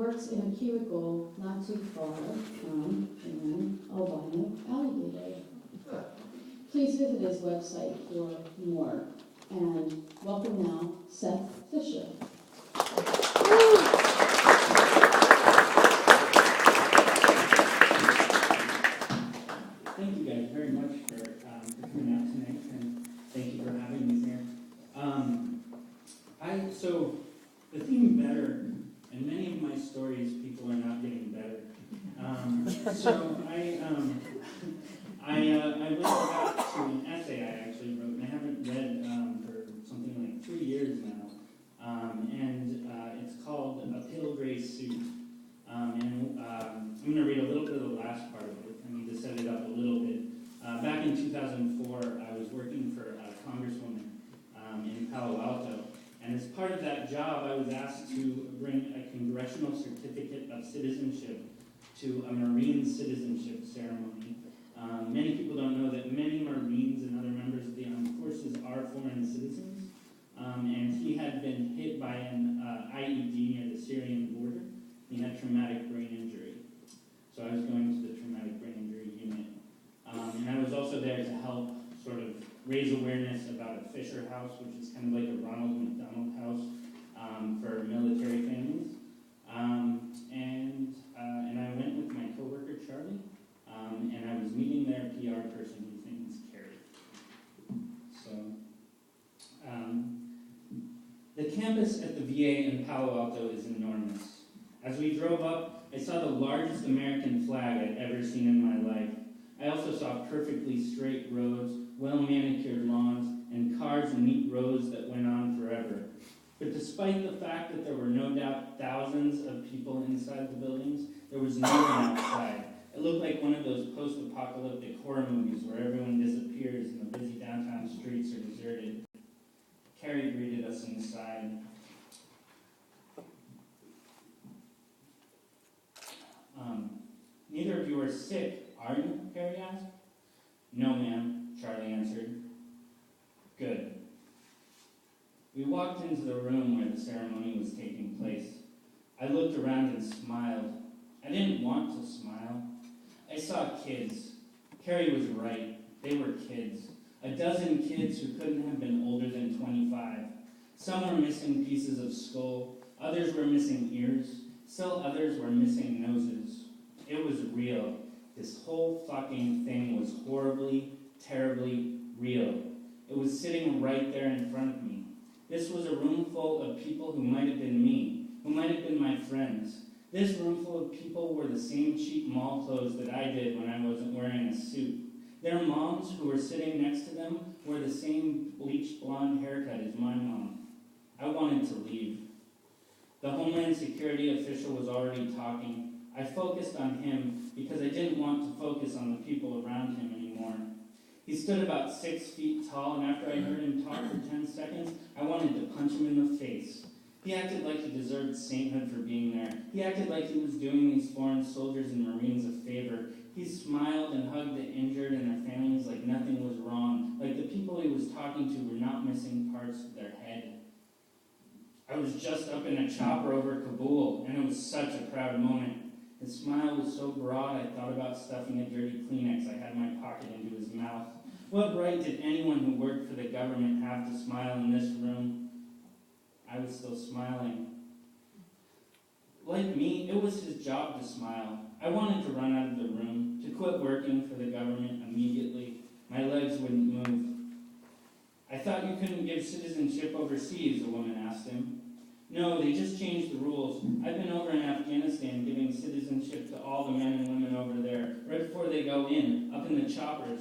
works in a cubicle not too far from an albino alligator. Please visit his website for more. And welcome now, Seth Fisher. Thank you guys very much for coming out tonight, and thank you for having me here. So the theme better, and many of my stories, people are not getting better. So I went back to an essay I actually wrote, and I haven't read for something like 3 years now, and it's called A Pale Gray Suit. And I'm going to read a little bit of the last part of it. I need to set it up a little bit. Back in 2004, I was working for a congresswoman in Palo Alto, and as part of that job, I was asked to bring a congressional certificate of citizenship to a Marine citizenship ceremony. Many people don't know that many Marines and other members of the armed forces are foreign citizens, and he had been hit by an IED near the Syrian border. He had traumatic brain injury. So I was going to the traumatic brain injury unit. And I was also there to help sort of raise awareness about a Fisher House, which is kind of like a Ronald McDonald House for military families. And I went with my coworker, Charlie, and I was meeting their PR person, whose name is Carrie. So, the campus at the VA in Palo Alto is enormous. As we drove up, I saw the largest American flag I'd ever seen in my life. I also saw perfectly straight roads, well-manicured lawns, and cars in neat rows that went on forever. But despite the fact that there were no doubt thousands of people inside the buildings, there was no one outside. It looked like one of those post-apocalyptic horror movies where everyone disappears and the busy downtown streets are deserted. Carrie greeted us inside. Neither of you are sick, are you? Carrie asked. No, ma'am, Charlie answered. Good. We walked into the room where the ceremony was taking place. I looked around and smiled. I didn't want to smile. I saw kids. Carrie was right. They were kids. A dozen kids who couldn't have been older than 25. Some were missing pieces of skull. Others were missing ears. Still others were missing noses. It was real. This whole fucking thing was horribly, terribly real. It was sitting right there in front of me. This was a room full of people who might have been me, who might have been my friends. This room full of people wore the same cheap mall clothes that I did when I wasn't wearing a suit. Their moms, who were sitting next to them, wore the same bleached blonde haircut as my mom. I wanted to leave. The Homeland Security official was already talking. I focused on him because I didn't want to focus on the people around him anymore. He stood about 6 feet tall, and after I heard him talk for 10 seconds, I wanted to punch him in the face. He acted like he deserved sainthood for being there. He acted like he was doing these foreign soldiers and Marines a favor. He smiled and hugged the injured and their families like nothing was wrong, like the people he was talking to were not missing parts of their head. I was just up in a chopper over Kabul, and it was such a proud moment. His smile was so broad, I thought about stuffing a dirty Kleenex I had in my pocket into his mouth. What right did anyone who worked for the government have to smile in this room? I was still smiling. Like me, it was his job to smile. I wanted to run out of the room, to quit working for the government immediately. My legs wouldn't move. I thought you couldn't give citizenship overseas, the woman asked him. No, they just changed the rules. I've been over in Afghanistan giving citizenship to all the men and women over there, right before they go in, up in the choppers.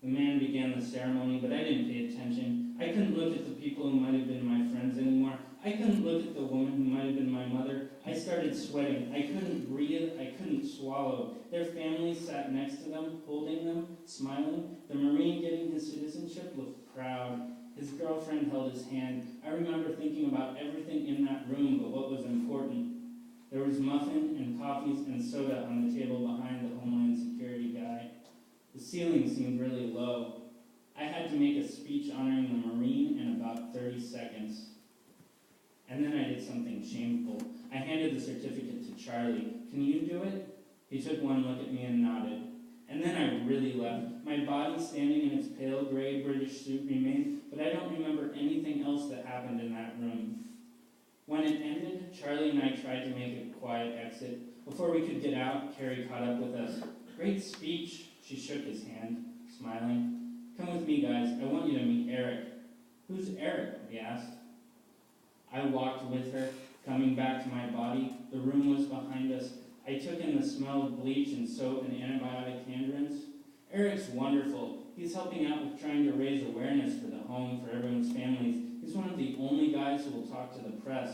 The man began the ceremony, but I didn't pay attention. I couldn't look at the people who might have been my friends anymore. I couldn't look at the woman who might have been my mother. I started sweating. I couldn't breathe. I couldn't swallow. Their families sat next to them, holding them, smiling. The Marine getting his citizenship looked proud. His girlfriend held his hand. I remember thinking about everything in that room but what was important. There was muffin and coffees and soda on the table behind the Homeland Security guy. The ceiling seemed really low. I had to make a speech honoring the Marine in about 30 seconds. And then I did something shameful. I handed the certificate to Charlie. Can you do it? He took one look at me and nodded. And then I really left. My body standing in its pale gray British suit remained, but I don't remember anything else that happened in that room. When it ended, Charlie and I tried to make a quiet exit. Before we could get out, Carrie caught up with us. Great speech. She shook his hand, smiling. Come with me, guys. I want you to meet Eric. Who's Eric? We asked. I walked with her, coming back to my body. The room was behind us. I took in the smell of bleach and soap and antibiotic hand rinse. Eric's wonderful. He's helping out with trying to raise awareness for the home, for everyone's families. He's one of the only guys who will talk to the press.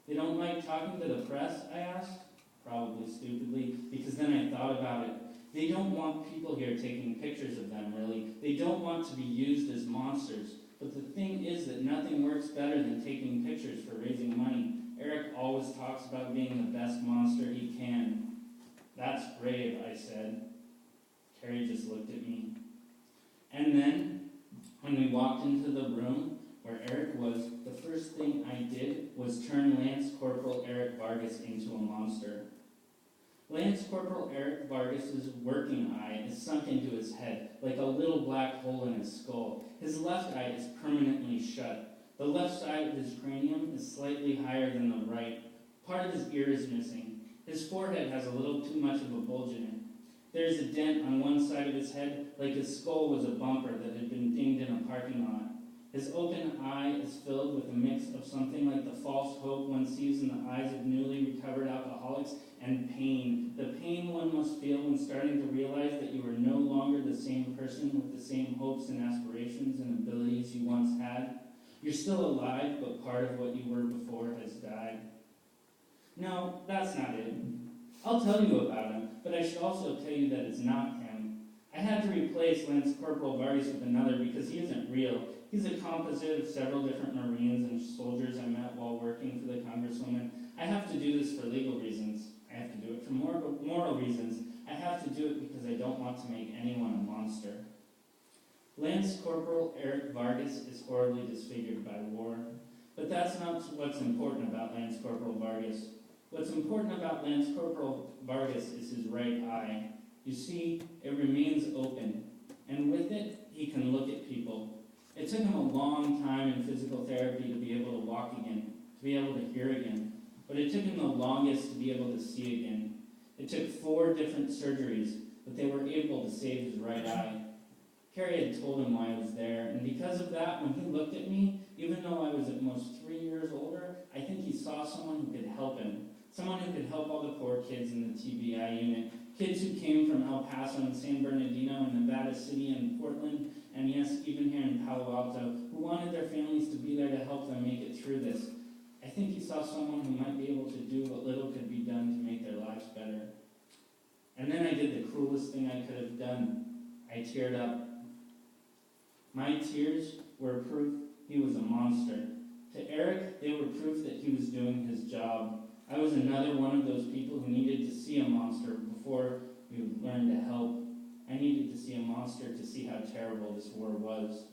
They don't like talking to the press, I asked, probably stupidly, because then I thought about it. They don't want people here taking pictures of them, really. They don't want to be used as monsters. But the thing is that nothing works better than taking pictures for raising money. Eric always talks about being the best monster he can. That's brave, I said. Carrie just looked at me. And then, when we walked into the room where Eric was, the first thing I did was turn Lance Corporal Eric Vargas into a monster. Lance Corporal Eric Vargas's working eye is sunk into his head, like a little black hole in his skull. His left eye is permanently shut. The left side of his cranium is slightly higher than the right. Part of his ear is missing. His forehead has a little too much of a bulge in it. There is a dent on one side of his head, like his skull was a bumper that had been dinged in a parking lot. His open eye is filled with a mix of something like the false hope one sees in the eyes of newly recovered alcoholics and pain. The pain one must feel when starting to realize that you are no longer the same person with the same hopes and aspirations and abilities you once had. You're still alive, but part of what you were before has died. No, that's not it. I'll tell you about him, but I should also tell you that it's not him. I had to replace Lance Corporal Vargas with another because he isn't real. He's a composite of several different Marines and soldiers I met while working for the Congresswoman. I have to do this for legal reasons. I have to do it for moral reasons. I have to do it because I don't want to make anyone a monster. Lance Corporal Eric Vargas is horribly disfigured by war. But that's not what's important about Lance Corporal Vargas. What's important about Lance Corporal Vargas is his right eye. You see, it remains open, and with it, he can look at people. It took him a long time in physical therapy to be able to walk again, to be able to hear again, but it took him the longest to be able to see again. It took 4 different surgeries, but they were able to save his right eye. Carrie had told him why I was there, and because of that, when he looked at me, even though I was at most 3 years older, I think he saw someone who could help him. Someone who could help all the poor kids in the TBI unit. Kids who came from El Paso and San Bernardino and Nevada City and Portland, and yes, even here in Palo Alto, who wanted their families to be there to help them make it through this. I think he saw someone who might be able to do what little could be done to make their lives better. And then I did the cruelest thing I could have done. I teared up. My tears were proof he was a monster. To Eric, they were proof that he was doing his job. I was another one of those people who needed to see a monster before we would learn to help. I needed to see a monster to see how terrible this war was.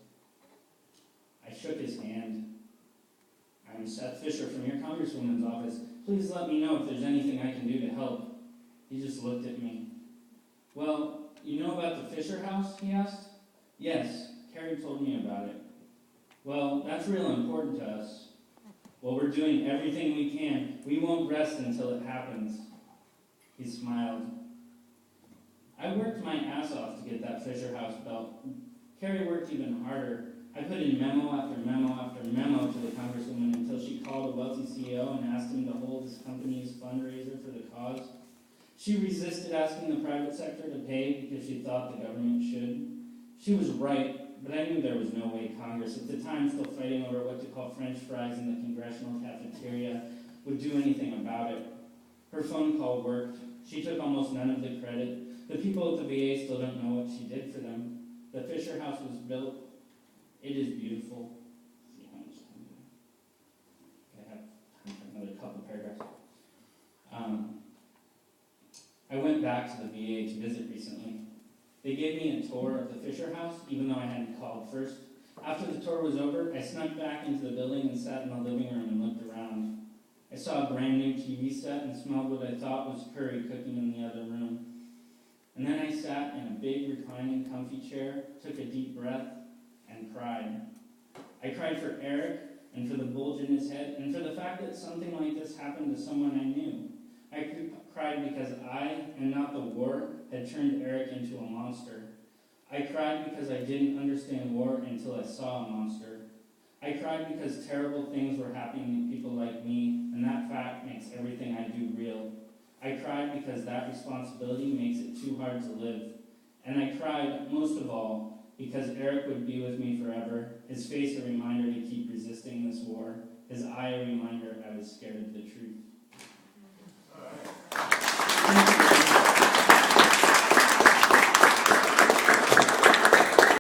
I shook his hand. I'm Seth Fisher from your Congresswoman's office. Please let me know if there's anything I can do to help. He just looked at me. Well, you know about the Fisher house, he asked? Yes, Carrie told me about it. Well, that's real important to us. Well, we're doing everything we can. We won't rest until it happens. He smiled. I worked my ass off to get that Fisher House built. Carrie worked even harder. I put in memo after memo after memo to the Congresswoman until she called a wealthy CEO and asked him to hold his company's fundraiser for the cause. She resisted asking the private sector to pay because she thought the government should. She was right. But I knew there was no way Congress, at the time still fighting over what to call French fries in the congressional cafeteria, would do anything about it. Her phone call worked. She took almost none of the credit. The people at the VA still don't know what she did for them. The Fisher House was built. It is beautiful. Let's see how much time do I have? I have another couple paragraphs. I went back to the VA to visit recently. They gave me a tour of the Fisher House, even though I hadn't called first. After the tour was over, I snuck back into the building and sat in the living room and looked around. I saw a brand new TV set and smelled what I thought was curry cooking in the other room. And then I sat in a big reclining comfy chair, took a deep breath, and cried. I cried for Eric and for the bulge in his head and for the fact that something like this happened to someone I knew. I cried because I, and not the war, had turned Eric into a monster. I cried because I didn't understand war until I saw a monster. I cried because terrible things were happening to people like me, and that fact makes everything I do real. I cried because that responsibility makes it too hard to live. And I cried, most of all, because Eric would be with me forever, his face a reminder to keep resisting this war, his eye a reminder I was scared of the truth.